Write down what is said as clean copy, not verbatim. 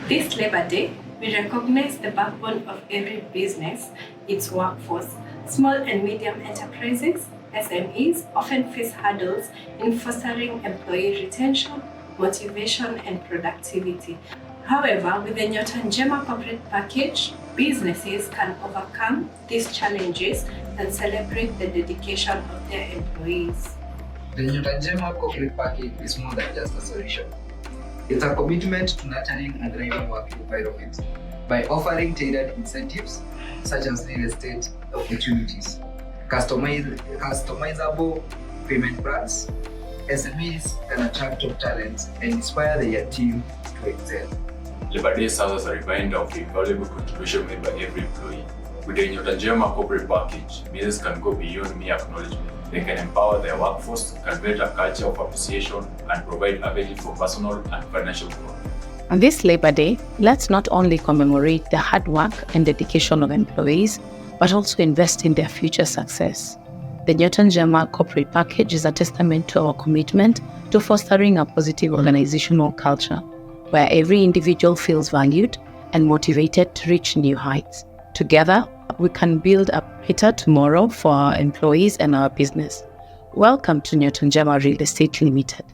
This Labor Day, we recognize the backbone of every business, its workforce. Small and medium enterprises, SMEs, often face hurdles in fostering employee retention, motivation, and productivity. However, with the NYOTA NJEMA corporate package, businesses can overcome these challenges and celebrate the dedication of their employees. The NYOTA NJEMA corporate package is more than just a solution. It's a commitment to nurturing a thriving work environment by offering tailored incentives such as real estate opportunities, customizable payment plans. SMEs can attract top talents and inspire their team to excel. Labor Day serves as a reminder of the invaluable contribution made by every employee. With the NYOTA NJEMA corporate package, businesses can go beyond mere acknowledgement. They can empower their workforce, cultivate a culture of appreciation, and provide avenues for personal and financial growth. On this Labor Day, let's not only commemorate the hard work and dedication of employees, but also invest in their future success. The NYOTA NJEMA corporate package is a testament to our commitment to fostering a positive organizational culture, where every individual feels valued and motivated to reach new heights. Together, we can build a better tomorrow for our employees and our business. Welcome to NYOTA NJEMA Real Estate Limited.